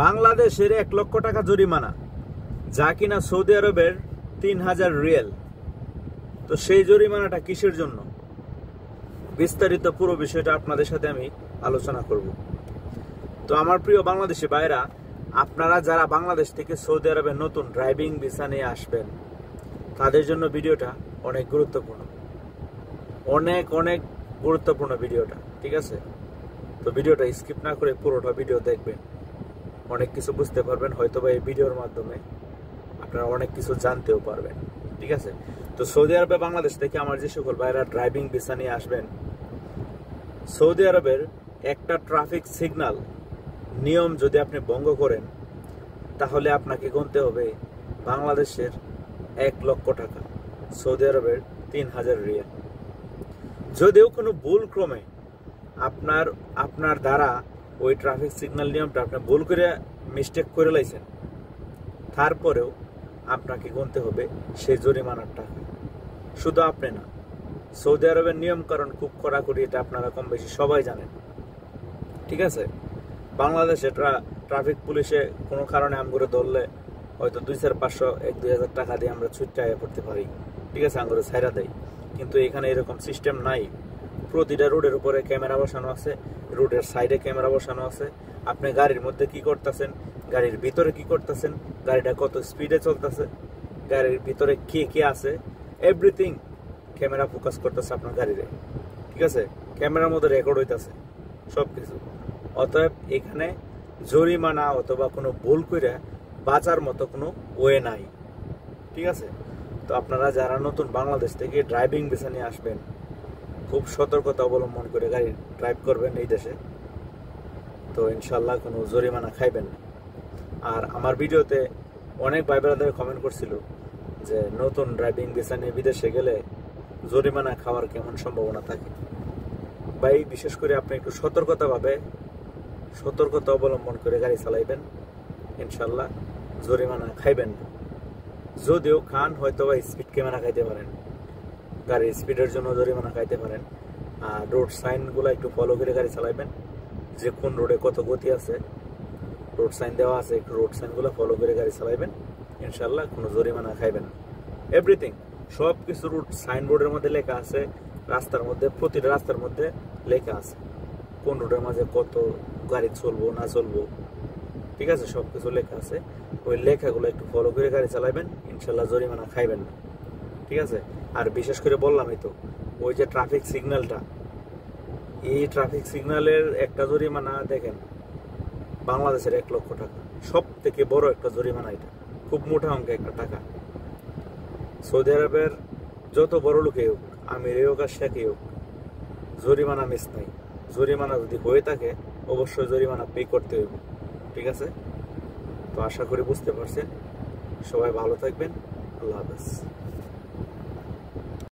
বাংলাদেশের 1 লক্ষ টাকা জরিমানা, যা কিনা সৌদি আরবের 3000 রিয়াল। তো সেই জরিমানাটা কিসের জন্য? বিস্তারিত পুরো বিষয়টা আপনাদের সাথে আমি আলোচনা করব। তো আমার প্রিয় বাংলাদেশি ভাইরা, আপনারা যারা বাংলাদেশ থেকে সৌদি আরবে নতুন ড্রাইভিং ভিসা নিয়ে আসবেন, তাদের জন্য ভিডিওটা অনেক গুরুত্বপূর্ণ, অনেক গুরুত্বপূর্ণ ভিডিওটা, ঠিক আছে? তো ভিডিওটা স্কিপ না করে পুরোটা ভিডিও দেখবেন, অনেক কিছু বুঝতে পারবেন, হয়তোবা এই ভিডিওর মাধ্যমে আপনারা অনেক কিছু জানতেও পারবেন, ঠিক আছে? তো সৌদি আরবে বাংলাদেশ থেকে আমার যে সকল ভাইরা ড্রাইভিং ভিসা নিয়ে আসবেন, সৌদি আরবের একটা ট্রাফিক সিগন্যাল নিয়ম যদি আপনি ভঙ্গ করেন, তাহলে আপনাকে গুনতে হবে বাংলাদেশের 1 লক্ষ টাকা, সৌদি আরবের 3000 রিয়াল। যদিও কোনো ভুল ক্রমে আপনার দ্বারা ওই ট্রাফিক সিগন্যাল নিয়মটা আপনি ভুল করে মিস্টেক করে লাইছেন, তারপরেও আপনাকে গুনতে হবে সেই জরিমানার টাকা। শুধু আপনি না, সৌদি আরবের নিয়ম কারণ খুব কড়াকড়ি, এটা আপনারা কম বেশি সবাই জানেন, ঠিক আছে? বাংলাদেশে ট্রাফিক পুলিশে কোনো কারণে আমগুলো ধরলে হয়তো 200-500, 1-2 হাজার টাকা দিয়ে আমরা ছুটে আয়া পড়তে পারি, ঠিক আছে? আমগুলো ছাইরা দেয়। কিন্তু এখানে এরকম সিস্টেম নাই। প্রতিটা রোডের উপরে ক্যামেরা বসানো আছে, রোডের সাইডে ক্যামেরা বসানো আছে। আপনি গাড়ির মধ্যে কি করতেছেন, গাড়ির ভিতরে কি করতেছেন, গাড়িটা কত স্পিডে চলতেছে, গাড়ির ভিতরে কে আছে, এভরিথিং ক্যামেরা ফোকাস করতেছে আপনার গাড়িতে, ঠিক আছে? ক্যামেরার মধ্যে রেকর্ড হইতেছে সবকিছু। অতএব এখানে জরিমানা অথবা কোনো ভুল করে বাঁচার মতো কোনো ওয়ে নাই, ঠিক আছে? তো আপনারা যারা নতুন বাংলাদেশ থেকে ড্রাইভিং ভিসা নিয়ে আসবেন, খুব সতর্কতা অবলম্বন করে গাড়ি ড্রাইভ করবেন এই দেশে। তো ইনশাল্লাহ কোনো জরিমানা খাইবেন না। আর আমার ভিডিওতে অনেক ভাই ব্রাদার কমেন্ট করছিল যে নতুন ড্রাইভিং ভিসা নিয়ে বিদেশে গেলে জরিমানা খাওয়ার কেমন সম্ভাবনা থাকে। ভাই, বিশেষ করে আপনি একটু সতর্কতা অবলম্বন করে গাড়ি চালাইবেন, ইনশাল্লাহ জরিমানা খাইবেন না। যদিও খান, হয়তো বা স্পিড ক্যামেরা খাইতে পারেন, গাড়ির স্পিডের জন্য জরিমানা খাইতে পারেন। আর রোড সাইনগুলো একটু ফলো করে গাড়ি চালাইবেন, যে কোন রোডে কত গতি আছে, রোড সাইন দেওয়া আছে, একটু রোড সাইনগুলো ফলো করে গাড়ি চালাইবেন, ইনশাল্লাহ কোনো জরিমানা খাইবেন না। এভরিথিং, সব কিছু রুট সাইনবোর্ডের মধ্যে লেখা আছে, রাস্তার মধ্যে, প্রতিটা রাস্তার মধ্যে লেখা আছে কোন রোডের মাঝে কত গাড়ি চলবো না চলবো, ঠিক আছে? সব কিছু লেখা আছে। ওই লেখাগুলো একটু ফলো করে গাড়ি চালাইবেন, ইনশাল্লাহ জরিমানা খাইবেন না, ঠিক আছে? আর বিশেষ করে বললামই তো, ওই যে ট্রাফিক সিগন্যালটা, এই ট্রাফিক সিগন্যালের একটা জরিমানা দেখেন বাংলাদেশের 1 লক্ষ টাকা, সব থেকে বড় একটা জরিমানা। এটা খুব মোটা অঙ্কে একটা টাকা। সৌদি আরবের যত বড় লোকে হোক, আমির হোক আর শেখই হোক, জরিমানা মিস নাই। জরিমানা যদি হয়ে থাকে, অবশ্যই জরিমানা পে করতে হইব, ঠিক আছে? তো আশা করি বুঝতে পারছেন। সবাই ভালো থাকবেন। আল্লাহ হাফেজ।